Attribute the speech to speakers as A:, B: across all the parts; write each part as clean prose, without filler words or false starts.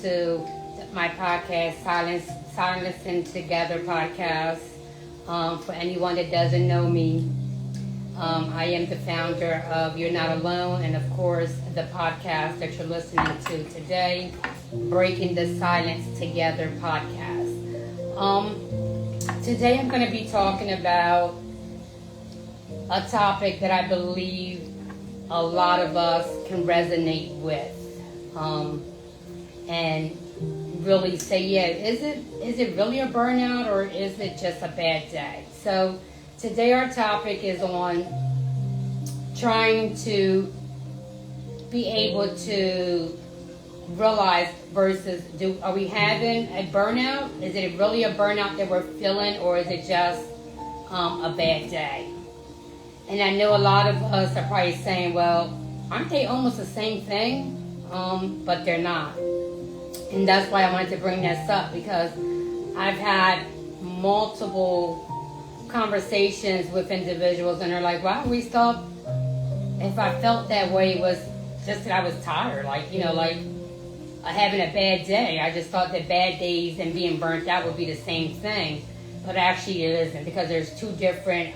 A: to my podcast, Silencing Together podcast. For anyone that doesn't know me, I am the founder of You're Not Alone, and of course, the podcast that you're listening to today, Breaking the Silence Together podcast. Today I'm going to be talking about a topic that I believe a lot of us can resonate with, and really say, yeah, is it really a burnout, or is it just a bad day? So today our topic is on trying to be able to realize versus are we having a burnout? Is it really a burnout that we're feeling, or is it just a bad day? And I know a lot of us are probably saying, well, aren't they almost the same thing? But they're not. And that's why I wanted to bring this up, because I've had multiple conversations with individuals, and they're like, well, I always thought if I felt that way, it was just that I was tired, like having a bad day. I just thought that bad days and being burnt out would be the same thing, but actually it isn't, because there's two different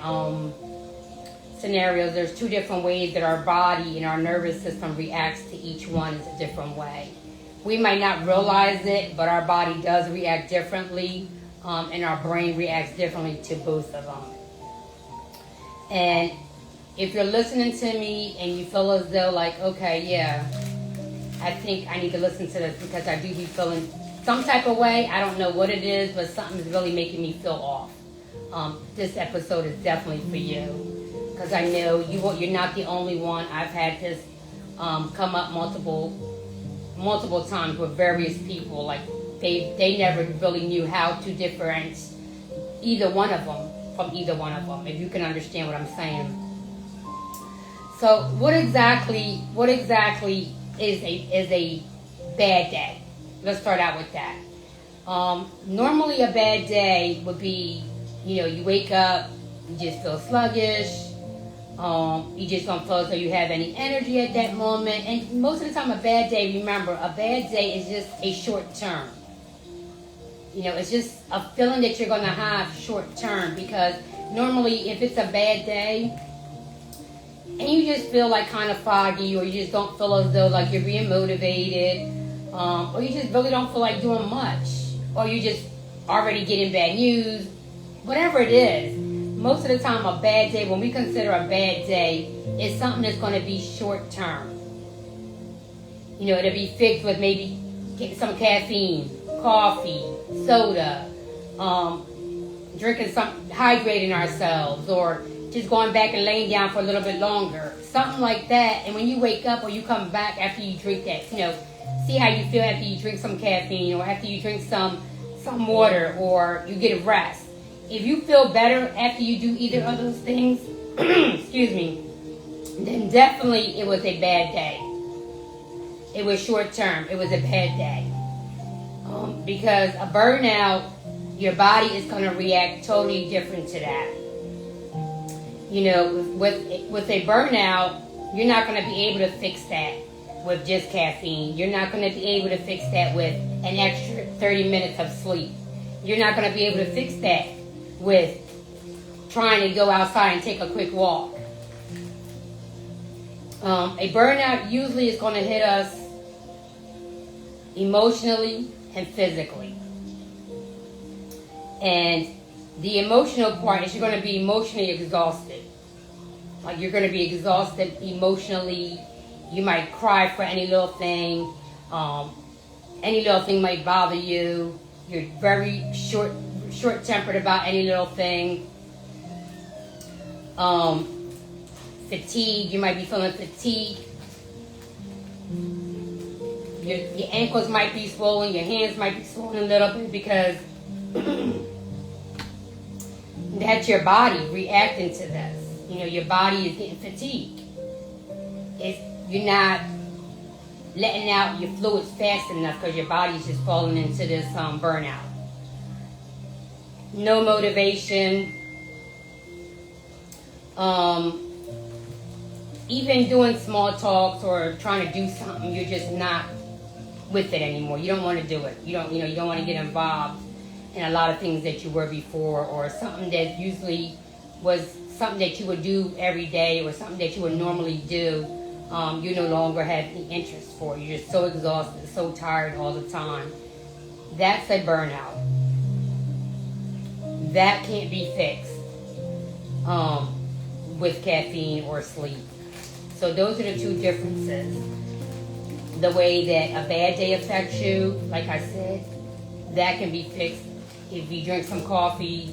A: scenarios. There's two different ways that our body and our nervous system reacts to each one. Is a different way. We might not realize it, but our body does react differently, and our brain reacts differently to both of them. And if you're listening to me and you feel as though like, okay, yeah, I think I need to listen to this because I do be feeling some type of way. I don't know what it is, but something's really making me feel off. This episode is definitely for you, because I know you're not the only one. I've had this come up multiple times with various people. Like they never really knew how to differentiate either one of them from either one of them, if you can understand what I'm saying. So what exactly is a bad day? Let's start out with that. Normally a bad day would be, you wake up, you just feel sluggish, you just don't feel as though you have any energy at that moment. And most of the time a bad day, remember, a bad day is just a short term. It's just a feeling that you're going to have short term, because normally if it's a bad day and you just feel like kind of foggy, or you just don't feel as though like you're being motivated, or you just really don't feel like doing much, or you just already getting bad news, whatever it is, most of the time a bad day, when we consider a bad day, is something that's going to be short term. It'll be fixed with maybe some caffeine, coffee, soda, drinking something, hydrating ourselves, or just going back and laying down for a little bit longer, something like that. And when you wake up or you come back after you drink that, see how you feel after you drink some caffeine, or after you drink some water, or you get a rest. If you feel better after you do either of those things, excuse me, then definitely it was a bad day. It was short term. It was a bad day. Because a burnout, your body is going to react totally different to that. With a burnout, you're not going to be able to fix that with just caffeine. You're not going to be able to fix that with an extra 30 minutes of sleep. You're not going to be able to fix that with trying to go outside and take a quick walk. A burnout usually is going to hit us emotionally and physically. And the emotional part is you're going to be emotionally exhausted. Like, you're going to be exhausted emotionally. You might cry for any little thing. Any little thing might bother you. You're very short-tempered about any little thing. Fatigue. You might be feeling fatigue. Your ankles might be swollen. Your hands might be swollen a little bit, because that's your body reacting to this. Your body is getting fatigued. You're not letting out your fluids fast enough, because your body's just falling into this burnout. No motivation. Even doing small talks or trying to do something, you're just not with it anymore. You don't want to do it. You don't want to get involved in a lot of things that you were before, or something that usually was something that you would do every day, or something that you would normally do. You no longer have the interest for. You're just so exhausted, so tired all the time. That's a burnout. That can't be fixed with caffeine or sleep. So those are the two differences. The way that a bad day affects you, like I said, that can be fixed if you drink some coffee,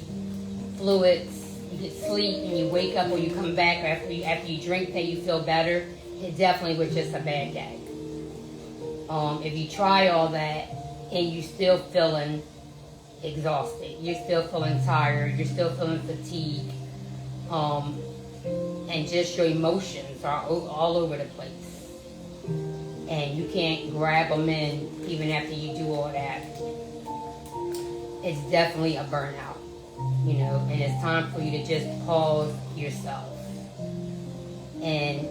A: fluids, you get sleep, and you wake up or you come back after you drink that you feel better. It definitely was just a bad day. If you try all that and you still feeling exhausted, you're still feeling tired, you're still feeling fatigued, and just your emotions are all over the place, and you can't grab them in even after you do all that, it's definitely a burnout, and it's time for you to just pause yourself and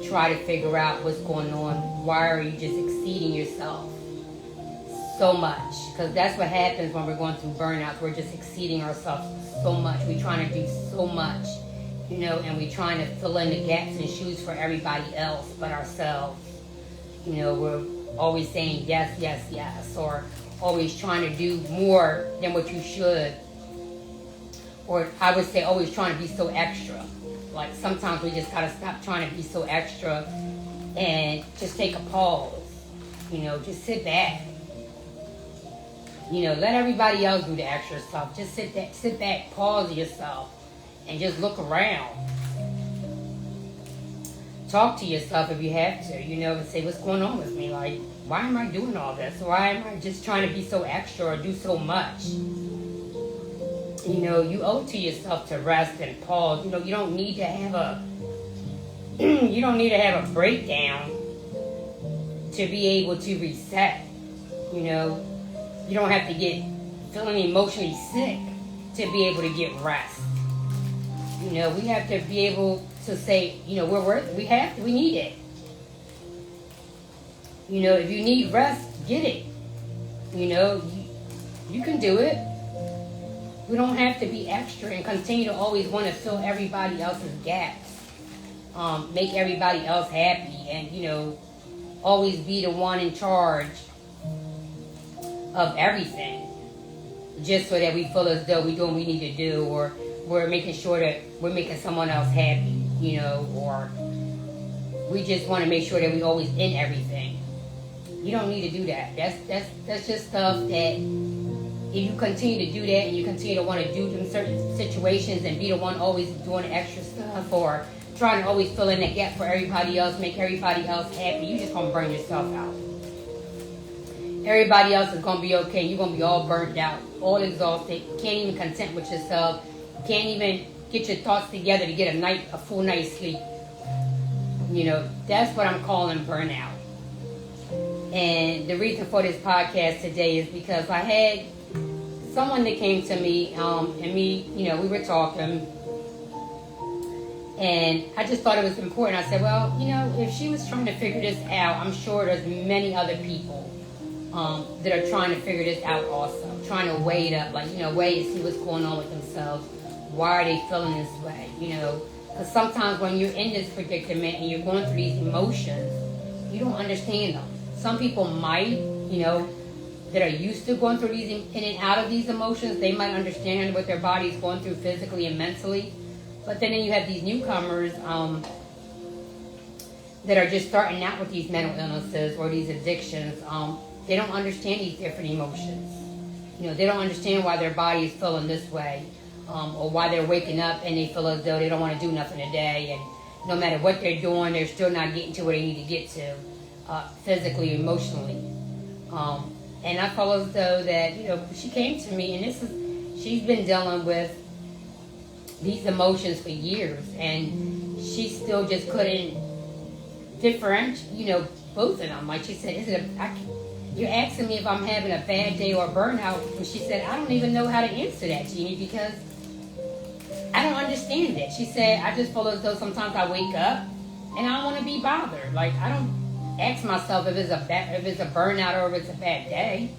A: try to figure out what's going on. Why are you just exceeding yourself so much? Because that's what happens when we're going through burnouts. We're just exceeding ourselves so much. We're trying to do so much, and we're trying to fill in the gaps and shoes for everybody else but ourselves. We're always saying yes, yes, yes, or always trying to do more than what you should. Or I would say always trying to be so extra. Like sometimes we just gotta stop trying to be so extra and just take a pause. Just sit back. Let everybody else do the extra stuff. Just sit back, pause yourself, and just look around. Talk to yourself if you have to, and say, what's going on with me? Like, why am I doing all this? Why am I just trying to be so extra or do so much? You owe it to yourself to rest and pause. You don't need to have a breakdown to be able to reset. You don't have to get feeling emotionally sick to be able to get rest. We have to be able to say, we're worth it. We need it. If you need rest, get it. You can do it. We don't have to be extra and continue to always want to fill everybody else's gaps, make everybody else happy, and always be the one in charge of everything, just so that we feel as though we're doing what we need to do, or we're making sure that we're making someone else happy, or we just want to make sure that we're always in everything. You don't need to do that. That's just stuff that, if you continue to do that and you continue to want to do in certain situations and be the one always doing the extra stuff, or trying to always fill in that gap for everybody else, make everybody else happy, you're just going to burn yourself out. Everybody else is going to be okay. You're going to be all burnt out, all exhausted. Can't even content with yourself. Can't even get your thoughts together to get a full night's sleep. That's what I'm calling burnout. And the reason for this podcast today is because I had someone that came to me, and me, we were talking, and I just thought it was important. I said, well, if she was trying to figure this out, I'm sure there's many other people that are trying to figure this out also, trying to weigh it up, weigh and see what's going on with themselves. Why are they feeling this way? Because sometimes when you're in this predicament and you're going through these emotions, you don't understand them. Some people might, that are used to going through these in and out of these emotions, they might understand what their body's going through physically and mentally. But then you have these newcomers that are just starting out with these mental illnesses or these addictions. They don't understand these different emotions. They don't understand why their body is feeling this way, or why they're waking up and they feel as though they don't want to do nothing today, and no matter what they're doing, they're still not getting to where they need to get to, physically, emotionally. And I feel as though that, she came to me, and she's been dealing with these emotions for years, and she still just couldn't differentiate, both of them. Like she said, you're asking me if I'm having a bad day or burnout, and she said, I don't even know how to answer that, Jeannie, because I don't understand it. She said, I just feel as though sometimes I wake up and I don't want to be bothered. Like, I don't ask myself if it's a burnout or if it's a bad day.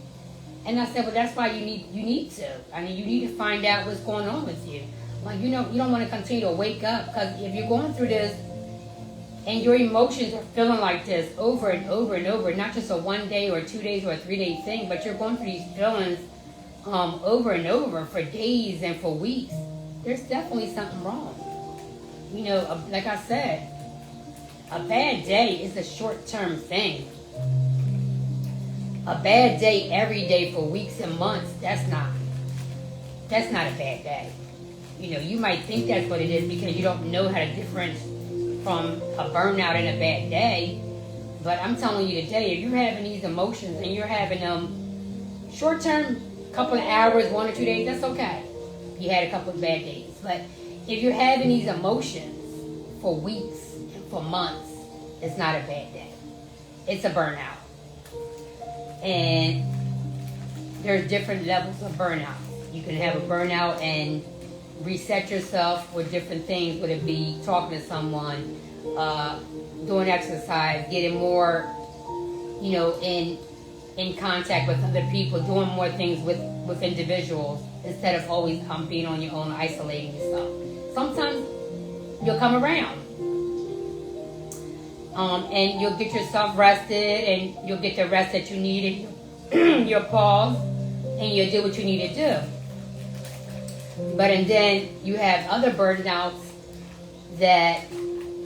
A: And I said, well, that's why you need to. I mean, you need to find out what's going on with you. Like, you don't want to continue to wake up, because if you're going through this and your emotions are feeling like this over and over and over, not just a 1 day or 2 days or a 3 day thing, but you're going through these feelings over and over for days and for weeks, there's definitely something wrong. Like I said, a bad day is a short-term thing. A bad day every day for weeks and months, that's not a bad day. You might think that's what it is because you don't know how to differentiate from a burnout and a bad day. But I'm telling you today, if you're having these emotions and you're having them short-term, couple of hours, 1 or 2 days, that's okay. You had a couple of bad days. But if you're having these emotions for weeks and for months, it's not a bad day. It's a burnout. And there's different levels of burnout. You can have a burnout and reset yourself with different things, whether it be talking to someone, doing exercise, getting more, in contact with other people, doing more things with individuals instead of always being on your own, isolating yourself. Sometimes you'll come around. And you'll get yourself rested, and you'll get the rest that you need, and you'll pause, and you'll do what you need to do. And then you have other burnouts that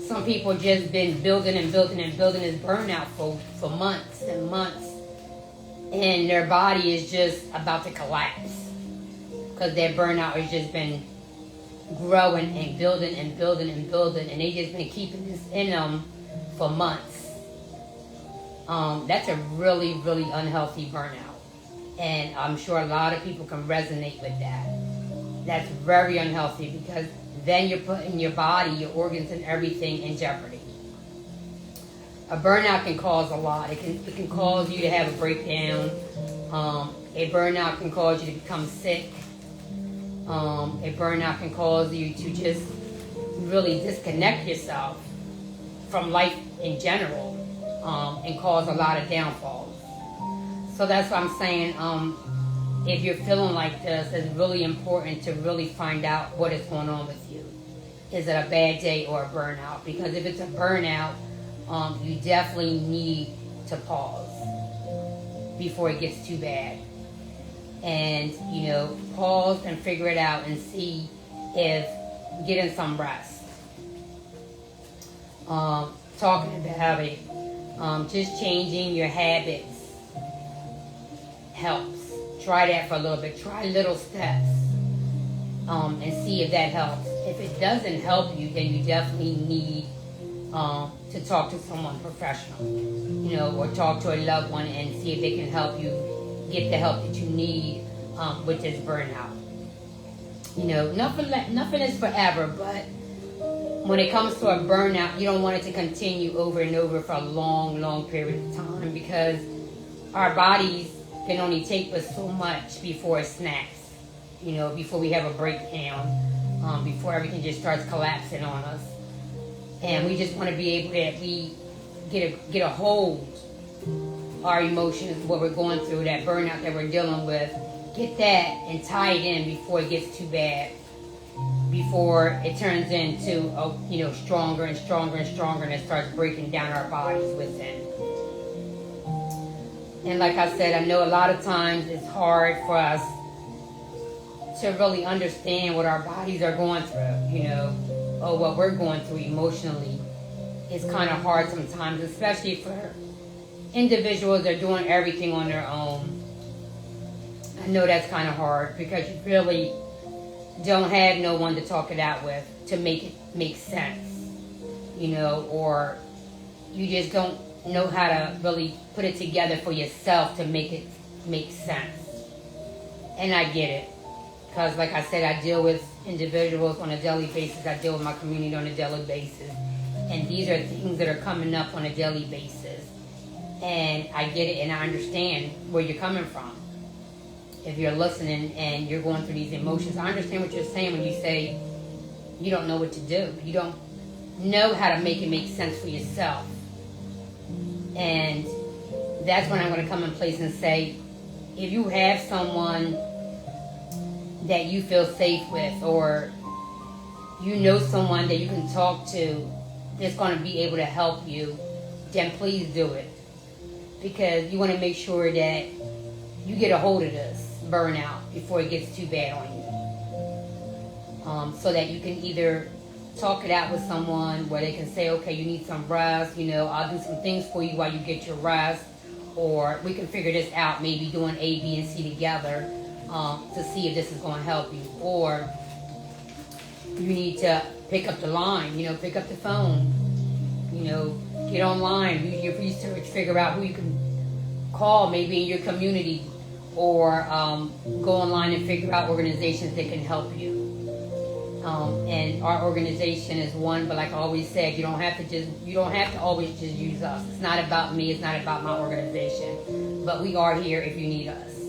A: some people just been building this burnout for months and months, and their body is just about to collapse because their burnout has just been growing and building, and they just been keeping this in them for months. That's a really, really unhealthy burnout. And I'm sure a lot of people can resonate with that. That's very unhealthy, because then you're putting your body, your organs, and everything in jeopardy. A burnout can cause a lot. It can cause you to have a breakdown. A burnout can cause you to become sick. A burnout can cause you to just really disconnect yourself from life in general, and cause a lot of downfalls. So that's what I'm saying. If you're feeling like this, it's really important to really find out what is going on with you. Is it a bad day or a burnout? Because if it's a burnout, you definitely need to pause before it gets too bad. And, pause and figure it out and see if getting some rest. Talking about it, just changing your habits helps. Try that for a little bit. Try little steps, and see if that helps. If it doesn't help you, then you definitely need to talk to someone professional, or talk to a loved one and see if they can help you get the help that you need with this burnout. Nothing is forever, but when it comes to a burnout, you don't want it to continue over and over for a long, long period of time, because our bodies can only take us so much before it snaps, before we have a breakdown, before everything just starts collapsing on us. And we just want to be able to get a hold our emotions, what we're going through, that burnout that we're dealing with, get that and tie it in before it gets too bad, before it turns into stronger and stronger and stronger, and it starts breaking down our bodies within. And like I said, I know a lot of times it's hard for us to really understand what our bodies are going through, or what we're going through emotionally. It's kind of hard sometimes, especially for individuals that are doing everything on their own. I know that's kind of hard, because you really don't have no one to talk it out with to make it make sense, or you just don't know how to really put it together for yourself to make it make sense. And I get it, because like I said, I deal with individuals on a daily basis. I deal with my community on a daily basis, and these are things that are coming up on a daily basis. And I get it, and I understand where you're coming from. If you're listening and you're going through these emotions, I understand what you're saying when you say you don't know what to do. You don't know how to make it make sense for yourself. And that's when I'm going to come in place and say, if you have someone that you feel safe with, or you know someone that you can talk to that's going to be able to help you, then please do it. Because you want to make sure that you get a hold of this burnout before it gets too bad on you. So that you can either talk it out with someone where they can say, okay, you need some rest, I'll do some things for you while you get your rest, or we can figure this out, maybe doing A, B, and C together to see if this is going to help you. Or you need to pick up the line, pick up the phone, get online, do your research, figure out who you can call maybe in your community, or go online and figure out organizations that can help you. And our organization is one, but like I always said, you don't have to always just use us. It's not about me, it's not about my organization, but we are here if you need us.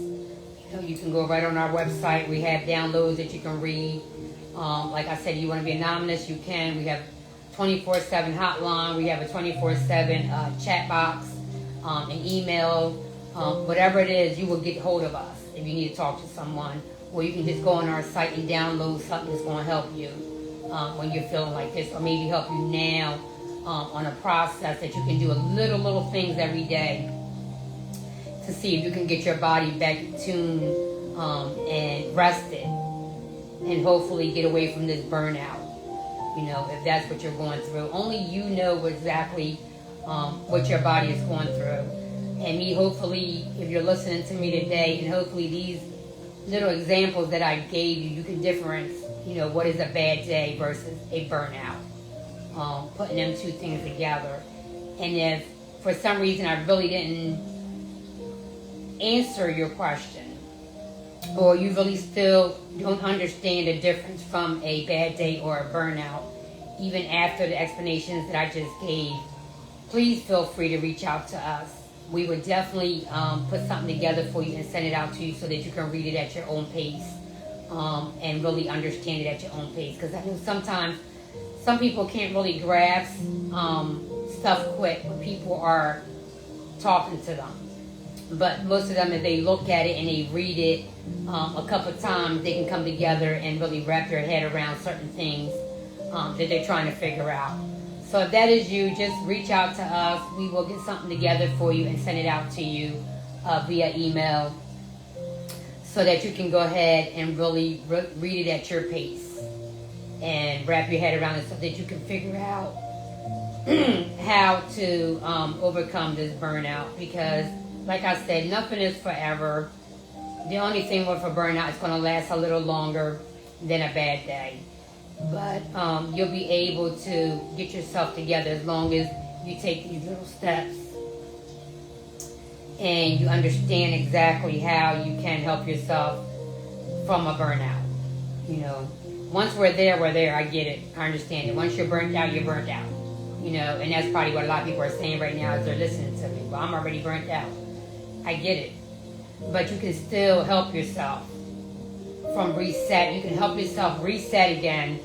A: You can go right on our website. We have downloads that you can read. Like I said, you want to be anonymous, you can. We have 24/7 hotline. We have a 24/7 chat box, an email, whatever it is, you will get hold of us if you need to talk to someone. Or you can just go on our site and download something that's going to help you when you're feeling like this, or maybe help you now on a process that you can do little things every day to see if you can get your body back tuned and rested, and hopefully get away from this burnout. If that's what you're going through, only you know exactly what your body is going through. And me, hopefully, if you're listening to me today, and hopefully these little examples that I gave you, you can difference, what is a bad day versus a burnout. Putting them two things together. And if for some reason I really didn't answer your question, or you really still don't understand the difference from a bad day or a burnout, even after the explanations that I just gave, please feel free to reach out to us. We would definitely put something together for you and send it out to you so that you can read it at your own pace and really understand it at your own pace. Because I know sometimes some people can't really grasp stuff quick when people are talking to them. But most of them, if they look at it and they read it a couple of times, they can come together and really wrap their head around certain things that they're trying to figure out. So if that is you, just reach out to us. We will get something together for you and send it out to you via email so that you can go ahead and really read it at your pace and wrap your head around it so that you can figure out how to overcome this burnout. Because, like I said, nothing is forever. The only thing with a burnout is going to last a little longer than a bad day. But you'll be able to get yourself together as long as you take these little steps and you understand exactly how you can help yourself from a burnout. Once we're there, I get it. I understand it. Once you're burnt out, you're burnt out. And that's probably what a lot of people are saying right now as they're listening to me. Well, I'm already burnt out. I get it. But you can still help yourself from reset. You can help yourself reset again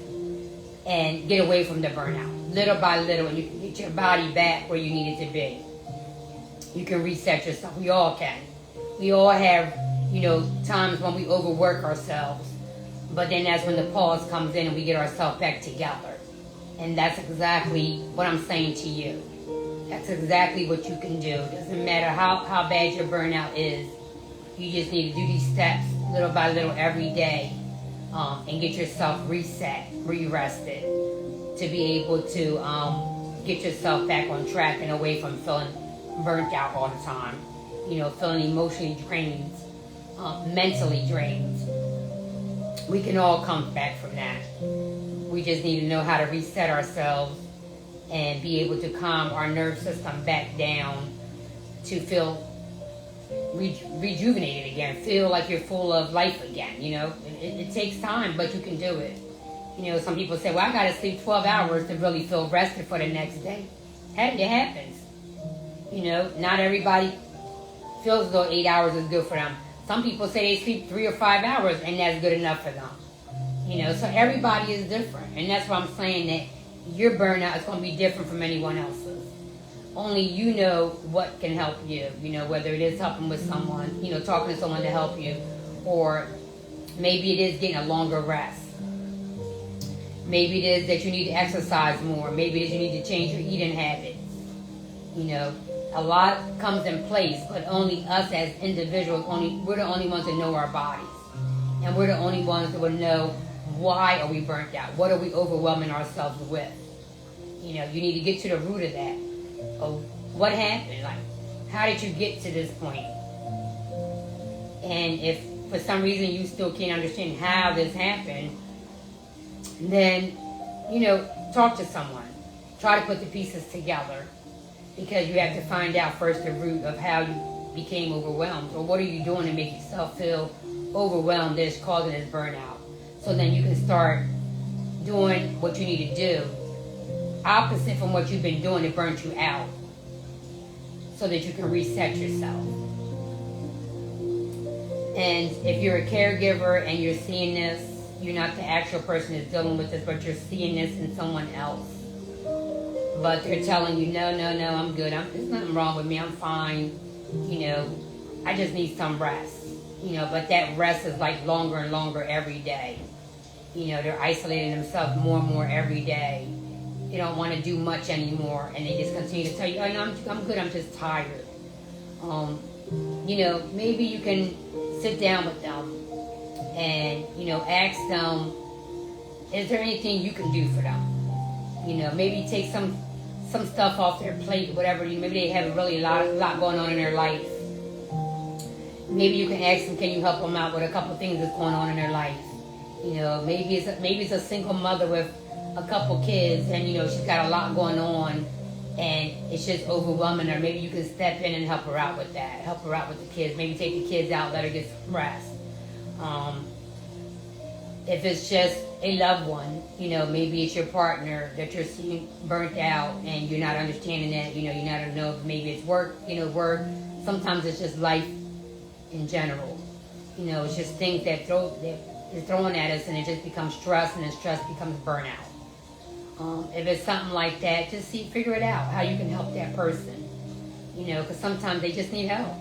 A: and get away from the burnout, little by little, and you can get your body back where you need it to be. You can reset yourself. We all can. We all have, times when we overwork ourselves, but then that's when the pause comes in and we get ourselves back together. And that's exactly what I'm saying to you. That's exactly what you can do. It doesn't matter how bad your burnout is. You just need to do these steps little by little every day. And get yourself reset, re-rested, to be able to get yourself back on track and away from feeling burnt out all the time. Feeling emotionally drained, mentally drained. We can all come back from that. We just need to know how to reset ourselves and be able to calm our nerve system back down to feel rejuvenated again, feel like you're full of life again. It takes time, but you can do it. Some people say, well, I gotta sleep 12 hours to really feel rested for the next day. It happens. Not everybody feels as though 8 hours is good for them. Some people say they sleep 3 or 5 hours and that's good enough for them. So everybody is different, and that's why I'm saying that your burnout is going to be different from anyone else's. only you know what can help you, whether it is helping with someone, talking to someone to help you, or maybe it is getting a longer rest. Maybe it is that you need to exercise more. Maybe it is you need to change your eating habits. A lot comes in place, but only us as individuals, we're the only ones that know our bodies. And we're the only ones that would know why are we burnt out? What are we overwhelming ourselves with? You need to get to the root of that. Oh, what happened? Like, how did you get to this point? And if for some reason you still can't understand how this happened, then, talk to someone. Try to put the pieces together, because you have to find out first the root of how you became overwhelmed, or what are you doing to make yourself feel overwhelmed that's causing this burnout. So then you can start doing what you need to do, opposite from what you've been doing that burnt you out, so that you can reset yourself. And if you're a caregiver and you're seeing this, you're not the actual person that's dealing with this, but you're seeing this in someone else. But they're telling you, no, I'm good. There's nothing wrong with me. I'm fine. I just need some rest. But that rest is like longer and longer every day. They're isolating themselves more and more every day. They don't want to do much anymore, and they just continue to tell you, oh, no, I'm good. I'm just tired. Maybe you can sit down with them and, ask them, is there anything you can do for them? Maybe take some stuff off their plate, whatever. Maybe they have a lot going on in their life. Maybe you can ask them, can you help them out with a couple of things that's going on in their life? Maybe it's a single mother with a couple kids, and she's got a lot going on, and it's just overwhelming her. Maybe you can step in and help her out with that. Help her out with the kids. Maybe take the kids out, let her get some rest. If it's just a loved one, maybe it's your partner that you're seeing burnt out and you're not understanding that, you're not know if maybe it's work, work. Sometimes it's just life in general. It's just things that is thrown at us, and it just becomes stress, and then stress becomes burnout. If it's something like that, just figure it out, how you can help that person. Because sometimes they just need help.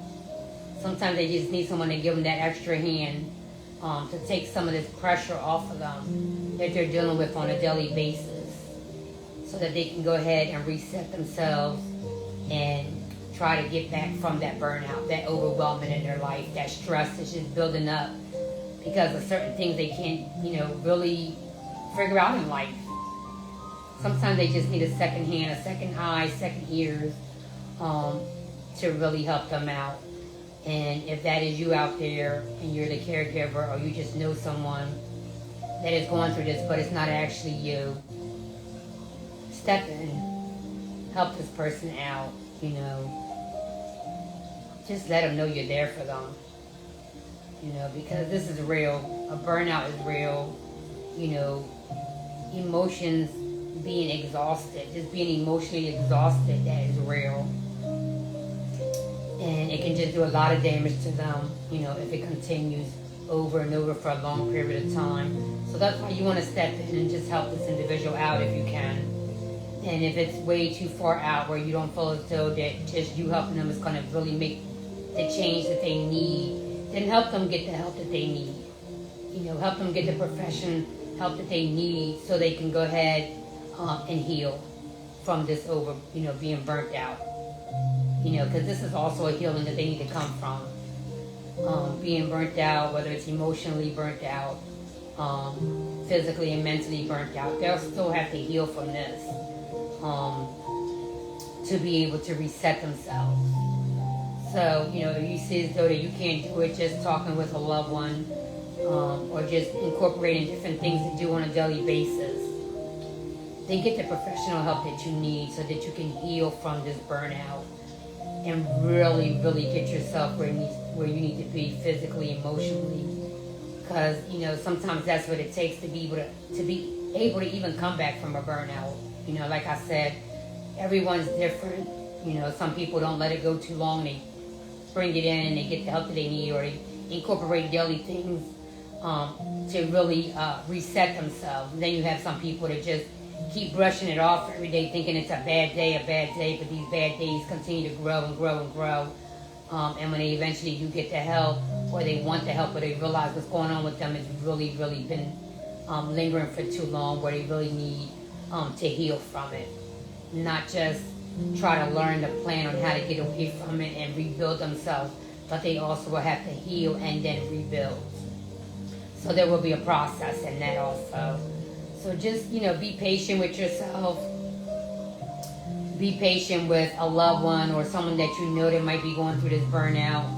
A: Sometimes they just need someone to give them that extra hand, to take some of this pressure off of them that they're dealing with on a daily basis, so that they can go ahead and reset themselves and try to get back from that burnout, that overwhelming in their life, that stress that's just building up because of certain things they can't, really figure out in life. Sometimes they just need a second hand, a second eye, second ears, to really help them out. And if that is you out there and you're the caregiver, or you just know someone that is going through this, but it's not actually you, step in, help this person out, Just let them know you're there for them, because this is real. A burnout is real. Emotions, being exhausted, just being emotionally exhausted, that is real. And it can just do a lot of damage to them, if it continues over and over for a long period of time. So that's why you want to step in and just help this individual out if you can. And if it's way too far out where you don't feel as though that just you helping them is going to really make the change that they need, then help them get the help that they need. Help them get the professional help that they need, so they can go ahead and heal from this being burnt out. Because this is also a healing that they need to come from. Being burnt out, whether it's emotionally burnt out, physically and mentally burnt out, they'll still have to heal from this to be able to reset themselves. So, if you see as though that you can't do it just talking with a loved one, or just incorporating different things to do on a daily basis, then get the professional help that you need so that you can heal from this burnout and really, really get yourself where you need to be physically, emotionally. Because, sometimes that's what it takes to be able to even come back from a burnout. Like I said, everyone's different. Some people don't let it go too long. They bring it in and they get the help that they need, or they incorporate daily things to really reset themselves. And then you have some people that just keep brushing it off every day, thinking it's a bad day, but these bad days continue to grow and grow and grow. And when they eventually do get the help, or they want the help, or they realize what's going on with them, it's really, really been lingering for too long, where they really need to heal from it. Not just try to learn the plan on how to get away from it and rebuild themselves, but they also will have to heal and then rebuild. So there will be a process in that also. So just, be patient with yourself. Be patient with a loved one or someone that you know that might be going through this burnout.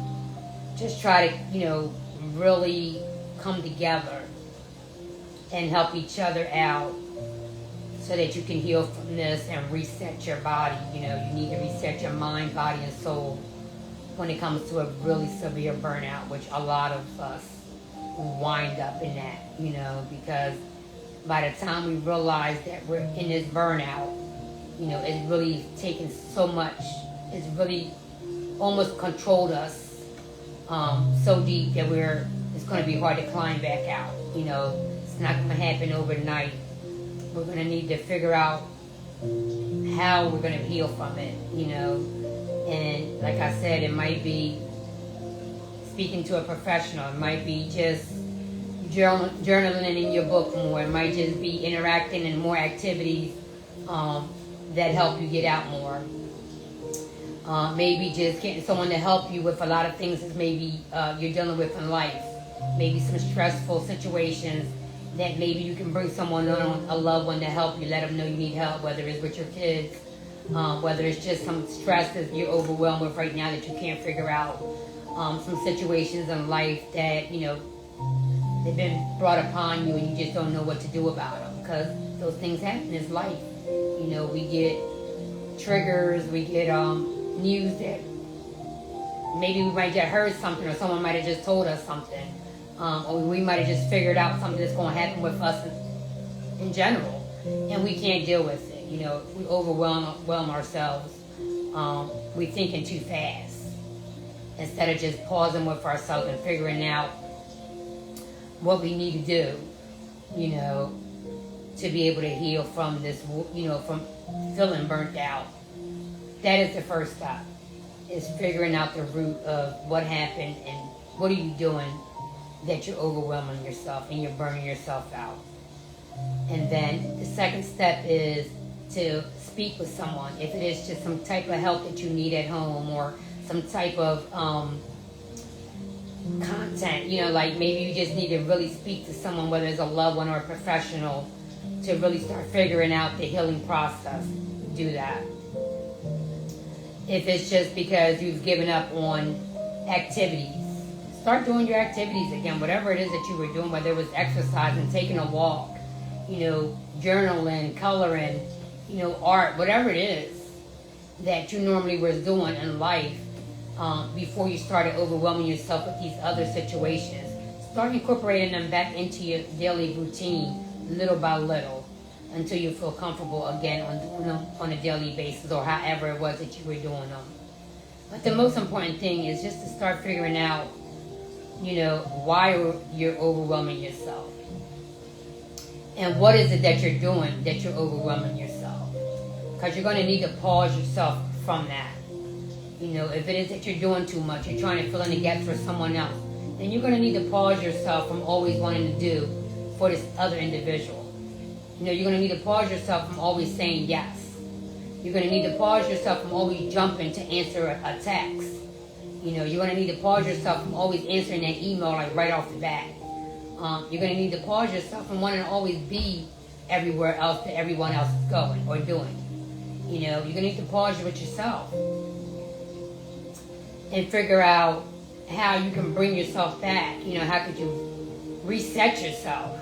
A: Just try to, really come together and help each other out so that you can heal from this and reset your body. You need to reset your mind, body, and soul when it comes to a really severe burnout, which a lot of us wind up in that, because by the time we realize that we're in this burnout, it's really taken so much, it's really almost controlled us so deep that it's going to be hard to climb back out. It's not going to happen overnight. We're going to need to figure out how we're going to heal from it, and like I said, it might be speaking to a professional. It might be just journaling in your book more. It might just be interacting in more activities that help you get out more. Maybe just getting someone to help you with a lot of things that maybe you're dealing with in life. Maybe some stressful situations that maybe you can bring someone on, a loved one, to help you, let them know you need help, whether it's with your kids, whether it's just some stress that you're overwhelmed with right now that you can't figure out, some situations in life that, they've been brought upon you and you just don't know what to do about them, because those things happen in life. We get triggers, we get news that maybe we might have heard something, or someone might have just told us something, or we might have just figured out something that's going to happen with us in general, and we can't deal with it. We overwhelm ourselves. We're thinking too fast instead of just pausing with ourselves and figuring out what we need to do, to be able to heal from this, from feeling burnt out. That is the first step, is figuring out the root of what happened and what are you doing that you're overwhelming yourself and you're burning yourself out. And then the second step is to speak with someone. If it is just some type of help that you need at home, or some type of content, like maybe you just need to really speak to someone, whether it's a loved one or a professional, to really start figuring out the healing process. Do that. If it's just because you've given up on activities, start doing your activities again, whatever it is that you were doing, whether it was exercising, taking a walk, journaling, coloring, art, whatever it is that you normally were doing in life, before you started overwhelming yourself with these other situations. Start incorporating them back into your daily routine, little by little, until you feel comfortable again on doing them on a daily basis, or however it was that you were doing them. But the most important thing is just to start figuring out, why you're overwhelming yourself. And what is it that you're doing that you're overwhelming yourself? Because you're going to need to pause yourself from that. If it is that you're doing too much, you're trying to fill in the gaps for someone else, then you're going to need to pause yourself from always wanting to do for this other individual. You're going to need to pause yourself from always saying yes. You're going to need to pause yourself from always jumping to answer a text. You're going to need to pause yourself from always answering that email like right off the bat. You're going to need to pause yourself from wanting to always be everywhere else that everyone else is going or doing. You're going to need to pause with yourself and figure out how you can bring yourself back. How could you reset yourself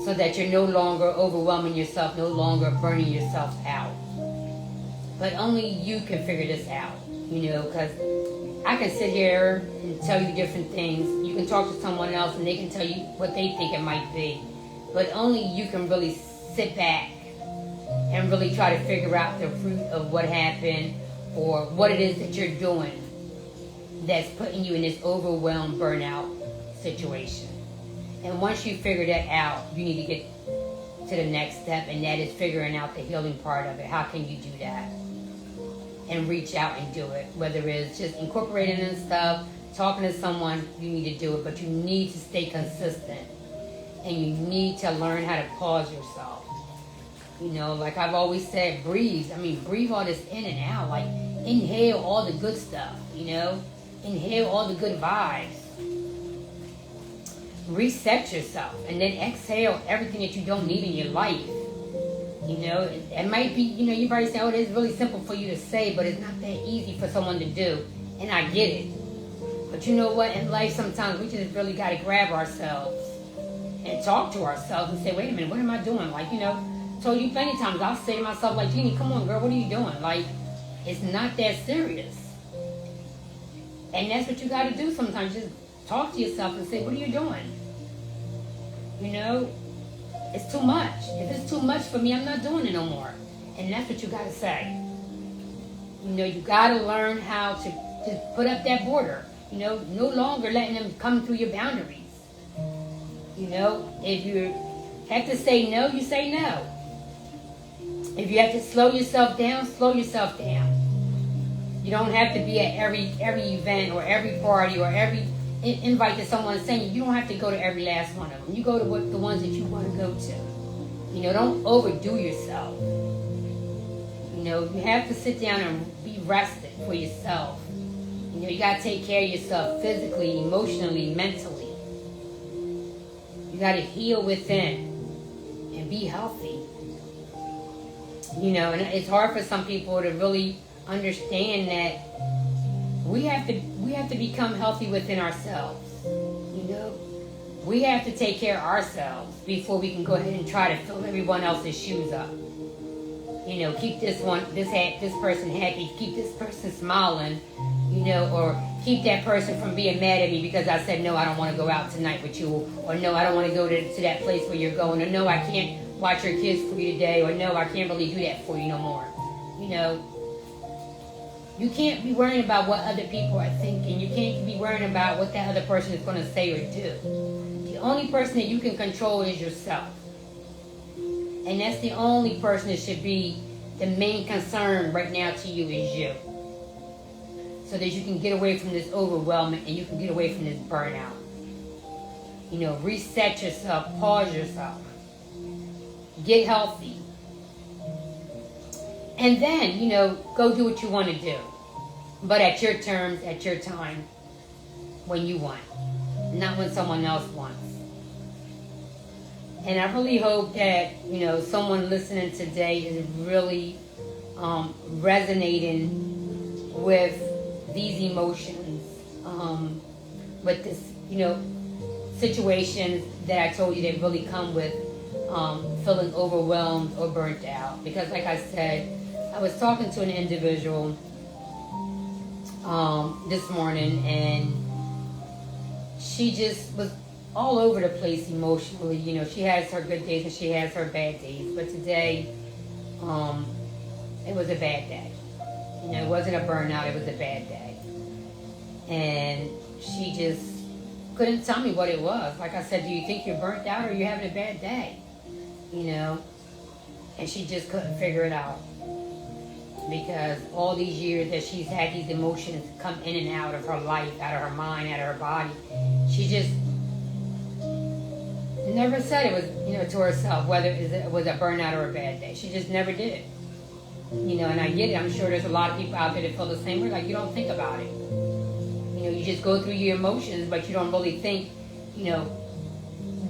A: so that you're no longer overwhelming yourself, no longer burning yourself out. But only you can figure this out, because I can sit here and tell you different things. You can talk to someone else and they can tell you what they think it might be. But only you can really sit back and really try to figure out the root of what happened, or what it is that you're doing that's putting you in this overwhelmed burnout situation. And once you figure that out, you need to get to the next step, and that is figuring out the healing part of it. How can you do that? And reach out and do it. Whether it's just incorporating in stuff, talking to someone, you need to do it. But you need to stay consistent. And you need to learn how to pause yourself. You know, like I've always said, breathe. I mean, breathe all this in and out. Like, inhale all the good stuff, you know? Inhale all the good vibes. Reset yourself. And then exhale everything that you don't need in your life. You know, it might be, you know, you probably say, oh, it's really simple for you to say, but it's not that easy for someone to do. And I get it. But you know what? In life, sometimes we just really got to grab ourselves and talk to ourselves and say, wait a minute, what am I doing? Like, you know, told you plenty of times, I'll say to myself, like, Jeannie, come on, girl, what are you doing? Like, it's not that serious. And that's what you got to do sometimes. Just talk to yourself and say, what are you doing? You know? It's too much. If it's too much for me, I'm not doing it no more. And that's what you got to say. You know, you got to learn how to put up that border. You know, no longer letting them come through your boundaries. You know, if you have to say no, you say no. If you have to slow yourself down, slow yourself down. You don't have to be at every event or every party or every invite that someone's saying. You don't have to go to every last one of them. You go to the ones that you want to go to. You know, don't overdo yourself. You know, you have to sit down and be rested for yourself. You know, you got to take care of yourself physically, emotionally, mentally. You got to heal within and be healthy. You know, and it's hard for some people to really understand that we have to become healthy within ourselves. You know, we have to take care of ourselves before we can go ahead and try to fill everyone else's shoes up. You know, keep this person happy, keep this person smiling, you know, or keep that person from being mad at me because I said, no, I don't want to go out tonight with you, or no, I don't want to go to that place where you're going, or no, I can't watch your kids for you today, or no, I can't really do that for you no more. You know, you can't be worrying about what other people are thinking. You can't be worrying about what that other person is going to say or do. The only person that you can control is yourself. And that's the only person that should be the main concern right now to you is you. So that you can get away from this overwhelming and you can get away from this burnout. You know, reset yourself, pause yourself. Get healthy. And then, you know, go do what you want to do. But at your terms, at your time, when you want. Not when someone else wants. And I really hope that, you know, someone listening today is really resonating with these emotions, with this, you know, situations that I told you that really come with feeling overwhelmed or burnt out. Because like I said, I was talking to an individual this morning, and she just was all over the place emotionally. You know, she has her good days and she has her bad days. But today, it was a bad day. You know, it wasn't a burnout, it was a bad day. And she just couldn't tell me what it was. Like I said, do you think you're burnt out or are you having a bad day? You know? And she just couldn't figure it out. Because all these years that she's had these emotions come in and out of her life, out of her mind, out of her body, she just never said it was, you know, to herself whether it was a burnout or a bad day. She just never did. You know, and I get it. I'm sure there's a lot of people out there that feel the same way. Like, you don't think about it. You know, you just go through your emotions, but you don't really think, you know,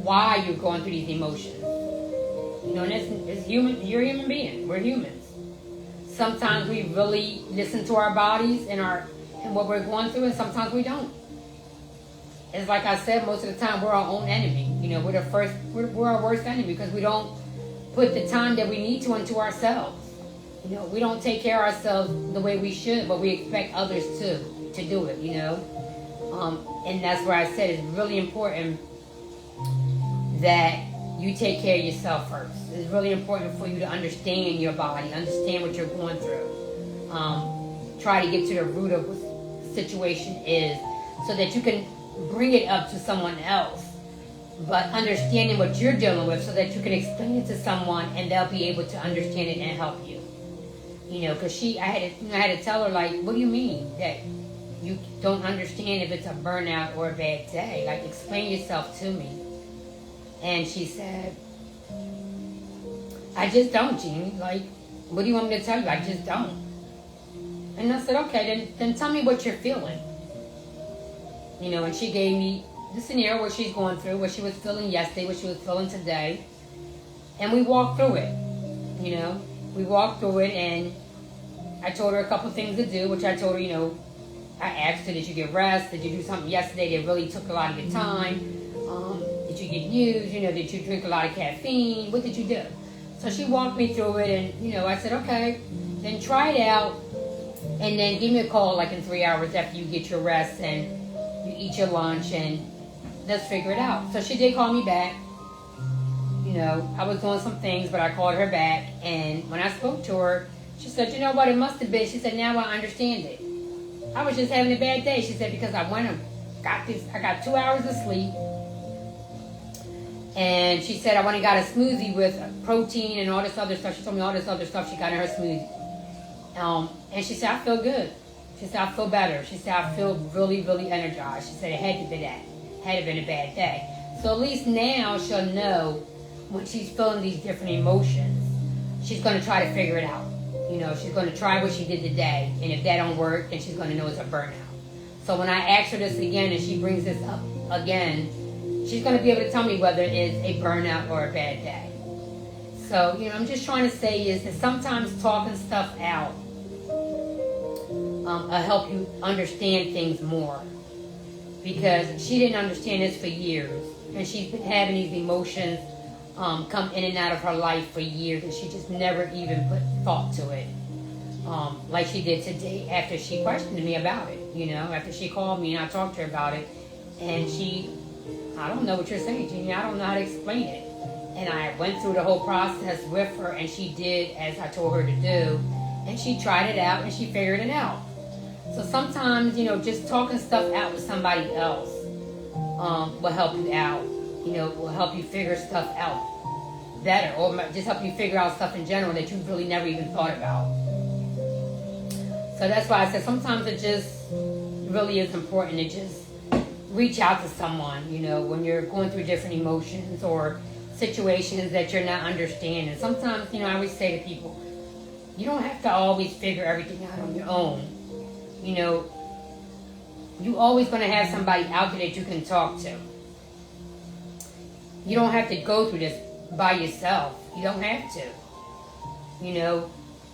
A: why you're going through these emotions. You know, and it's human. You're a human being. We're humans. Sometimes we really listen to our bodies and what we're going through, and sometimes we don't. It's like I said, most of the time we're our own enemy. You know, we're our worst enemy because we don't put the time that we need to into ourselves. You know, we don't take care of ourselves the way we should, but we expect others to do it, you know. And that's where I said it's really important that you take care of yourself first. It's really important for you to understand your body, understand what you're going through. Try to get to the root of what the situation is so that you can bring it up to someone else but understanding what you're dealing with so that you can explain it to someone and they'll be able to understand it and help you. Because I had to tell her, like, what do you mean that you don't understand if it's a burnout or a bad day? Like, explain yourself to me. And she said, I just don't, Jeannie. Like, what do you want me to tell you? I just don't. And I said, okay, then tell me what you're feeling. And she gave me the scenario where she's going through, what she was feeling yesterday, what she was feeling today. And we walked through it. We walked through it, and I told her a couple things to do, which I told her, I asked her, did you get rest? Did you do something yesterday that really took a lot of your time? Did you get news? Did you drink a lot of caffeine? What did you do? So she walked me through it, and, I said, okay, then try it out, and then give me a call like in 3 hours after you get your rest and you eat your lunch, and let's figure it out. So she did call me back. I was doing some things, but I called her back, and when I spoke to her, she said, you know what, it must have been, she said, now I understand it. I was just having a bad day, she said, because I went and I got 2 hours of sleep, and she said, I went and got a smoothie with protein and all this other stuff. She told me all this other stuff she got in her smoothie. And she said, I feel good. She said, I feel better. She said, I feel really, really energized. She said, it had to be that. Had to been a bad day. So at least now she'll know when she's feeling these different emotions, she's going to try to figure it out. She's going to try what she did today. And if that don't work, then she's going to know it's a burnout. So when I ask her this again and she brings this up again, she's going to be able to tell me whether it's a burnout or a bad day. So, I'm just trying to say is that sometimes talking stuff out will help you understand things more. Because she didn't understand this for years. And she's been having these emotions come in and out of her life for years. And she just never even put thought to it. Like she did today after she questioned me about it. After she called me and I talked to her about it. And I don't know what you're saying, Jeannie. I don't know how to explain it. And I went through the whole process with her, and she did as I told her to do. And she tried it out, and she figured it out. So sometimes, just talking stuff out with somebody else will help you out. Will help you figure stuff out better, or just help you figure out stuff in general that you really never even thought about. So that's why I said sometimes it just really is important to just reach out to someone, when you're going through different emotions or situations that you're not understanding. Sometimes, I always say to people, you don't have to always figure everything out on your own. You always going to have somebody out there that you can talk to. You don't have to go through this by yourself. You don't have to.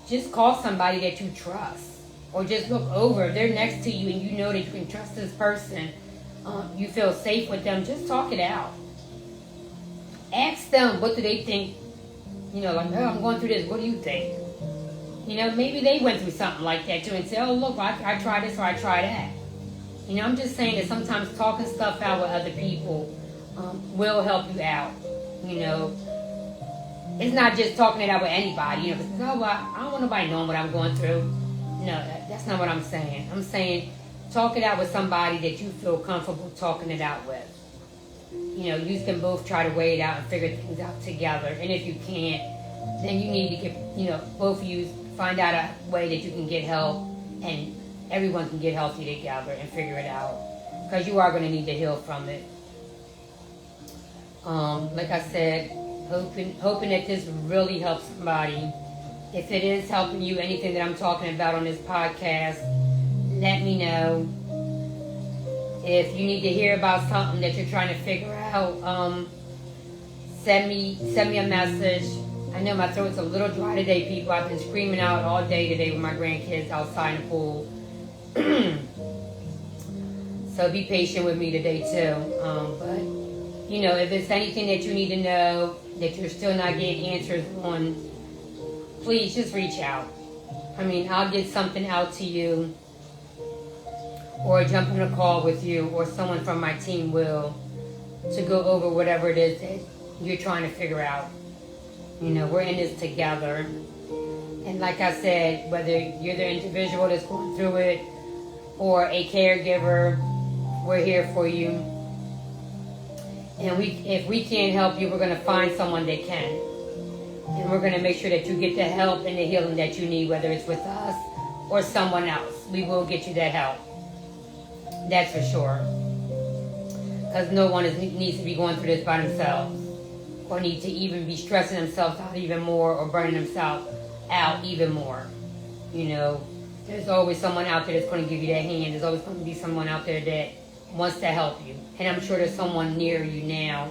A: Just call somebody that you trust. Or just look over. If they're next to you and you know that you can trust this person, you feel safe with them, just talk it out. Ask them, what do they think? I'm going through this, what do you think? Maybe they went through something like that too and say, oh, look, I tried this or I tried that. I'm just saying that sometimes talking stuff out with other people will help you out. It's not just talking it out with anybody. Because, I don't want nobody knowing what I'm going through. No, that's not what I'm saying. I'm saying talk it out with somebody that you feel comfortable talking it out with. You can both try to weigh it out and figure things out together. And if you can't, then you need to get, both of you find out a way that you can get help and everyone can get healthy together and figure it out. Because you are going to need to heal from it. Like I said, hoping that this really helps somebody. If it is helping you, anything that I'm talking about on this podcast, let me know. If you need to hear about something that you're trying to figure out, send me a message. I know my throat's a little dry today, people. I've been screaming out all day today with my grandkids outside in the pool. So be patient with me today too. But if there's anything that you need to know that you're still not getting answers on, please just reach out. I'll get something out to you, or jump on a call with you, or someone from my team will, to go over whatever it is that you're trying to figure out. We're in this together. And like I said, whether you're the individual that's going through it or a caregiver, we're here for you. And if we can't help you, we're going to find someone that can. And we're going to make sure that you get the help and the healing that you need, whether it's with us or someone else. We will get you that help. That's for sure. Because no one needs to be going through this by themselves, or need to even be stressing themselves out even more, or burning themselves out even more. You know, there's always someone out there that's going to give you that hand. There's always going to be someone out there that wants to help you. And I'm sure there's someone near you now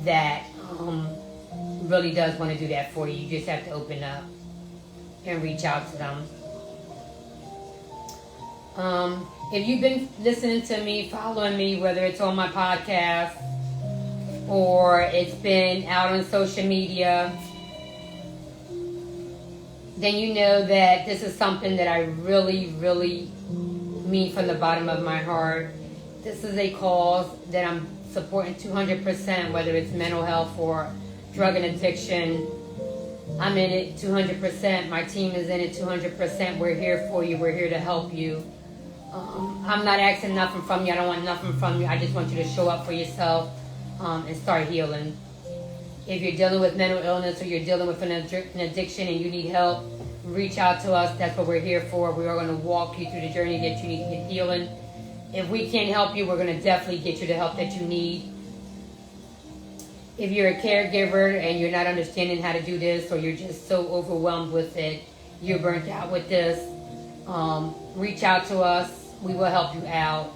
A: that really does want to do that for you. You just have to open up and reach out to them. If you've been listening to me, following me, whether it's on my podcast or it's been out on social media, then you know that this is something that I really, really mean from the bottom of my heart. This is a cause that I'm supporting 200%, whether it's mental health or drug and addiction. I'm in it 200%. My team is in it 200%. We're here for you. We're here to help you. I'm not asking nothing from you. I don't want nothing from you. I just want you to show up for yourself and start healing. If you're dealing with mental illness or you're dealing with an addiction and you need help, reach out to us. That's what we're here for. We are going to walk you through the journey that you need to get healing. If we can't help you, we're going to definitely get you the help that you need. If you're a caregiver and you're not understanding how to do this, or you're just so overwhelmed with it, you're burnt out with this, reach out to us. We will help you out.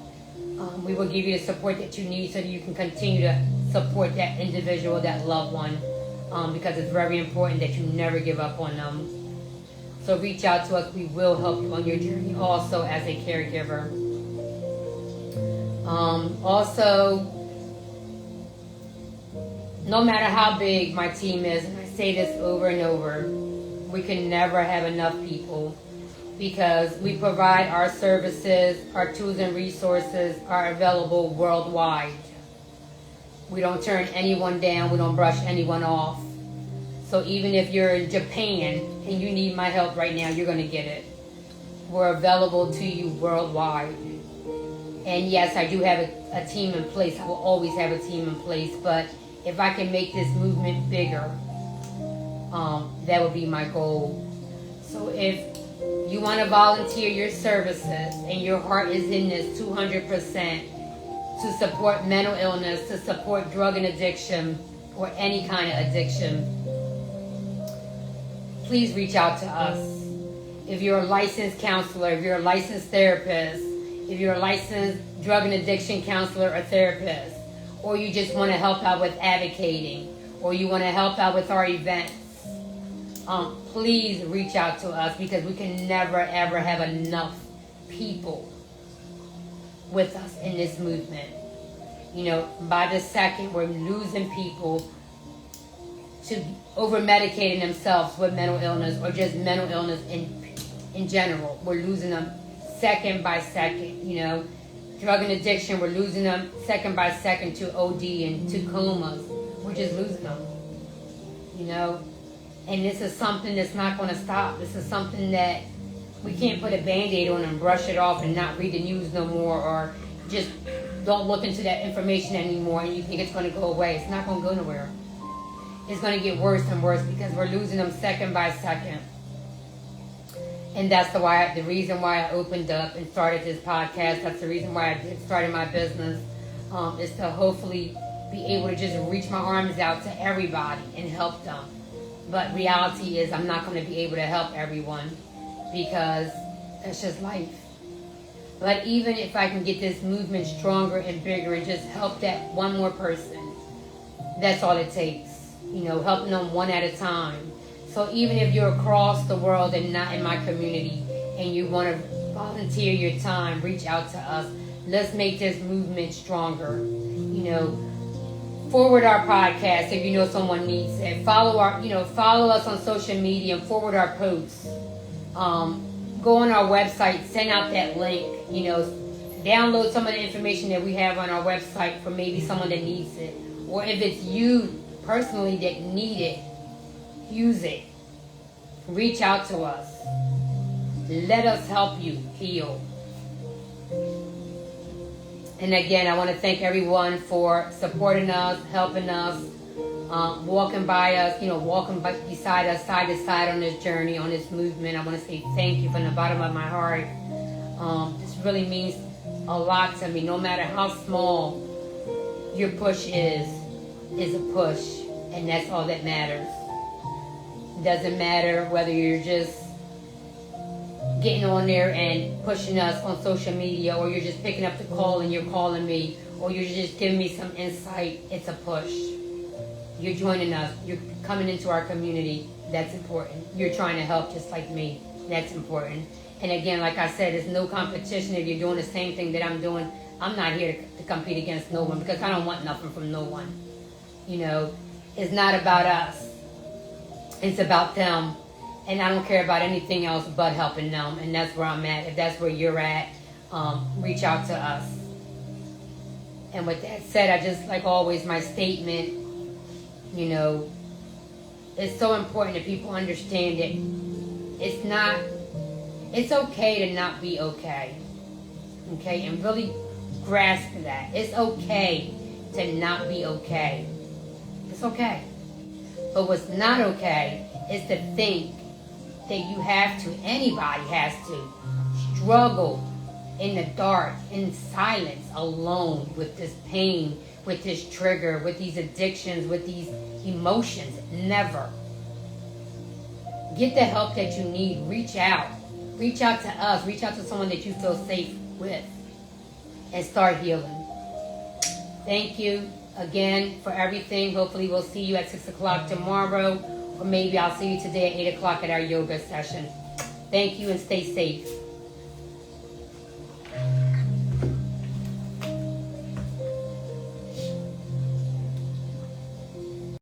A: We will give you the support that you need so that you can continue to support that individual, that loved one, because it's very important that you never give up on them. So reach out to us. We will help you on your journey also as a caregiver. Also, no matter how big my team is, and I say this over and over, we can never have enough people, because we provide our services, our tools and resources are available worldwide. We don't turn anyone down. We don't brush anyone off. So even if you're in Japan and you need my help right now, you're going to get it. We're available to you worldwide. And yes, I do have a team in place. I will always have a team in place. But if I can make this movement bigger, that would be my goal. So if you want to volunteer your services and your heart is in this 200% to support mental illness, to support drug and addiction, or any kind of addiction, please reach out to us. If you're a licensed counselor, if you're a licensed therapist, if you're a licensed drug and addiction counselor or therapist, or you just want to help out with advocating, or you want to help out with our events, please reach out to us, because we can never ever have enough people with us in this movement. You know, by the second, we're losing people to over-medicating themselves with mental illness, or just mental illness in general. We're losing them second by second. You know, drug and addiction, we're losing them second by second to OD and to comas. We're just losing them. You know, and this is something that's not going to stop. This is something that we can't put a Band-Aid on and brush it off and not read the news no more, or just don't look into that information anymore and you think it's going to go away. It's not going to go nowhere. It's going to get worse and worse, because we're losing them second by second. And that's the reason why I opened up and started this podcast. That's the reason why I started my business, is to hopefully be able to just reach my arms out to everybody and help them. But reality is, I'm not going to be able to help everyone, because that's just life. But even if I can get this movement stronger and bigger and just help that one more person, that's all it takes. You know, helping them one at a time. So even if you're across the world and not in my community, and you want to volunteer your time, reach out to us. Let's make this movement stronger. You know, forward our podcast if you know someone needs it. Follow us on social media and forward our posts. Go on our website, send out that link. You know, download some of the information that we have on our website for maybe someone that needs it, or if it's you personally that need it, use it. Reach out to us. Let us help you heal. And again, I want to thank everyone for supporting us, helping us, walking by us, walking beside us, side to side on this journey, on this movement. I want to say thank you from the bottom of my heart. This really means a lot to me. No matter how small your push is a push, and that's all that matters. It doesn't matter whether you're just getting on there and pushing us on social media, or you're just picking up the call and you're calling me, or you're just giving me some insight. It's a push. You're joining us. You're coming into our community. That's important. You're trying to help just like me. That's important. And again, like I said, it's no competition. If you're doing the same thing that I'm doing, I'm not here to compete against no one, because I don't want nothing from no one. It's not about us. It's about them. And I don't care about anything else but helping them. And that's where I'm at. If that's where you're at, reach out to us. And with that said, I just, like always, my statement, it's so important that people understand that it's okay to not be okay. Okay? And really grasp that. It's okay to not be okay. It's okay. But what's not okay is to think that you have to, anybody has to, struggle in the dark, in silence, alone, with this pain, with this trigger, with these addictions, with these emotions. Never. Get the help that you need. Reach out. Reach out to us. Reach out to someone that you feel safe with. And start healing. Thank you again for everything. Hopefully we'll see you at 6 o'clock tomorrow. Or maybe I'll see you today at 8 o'clock at our yoga session. Thank you and stay safe.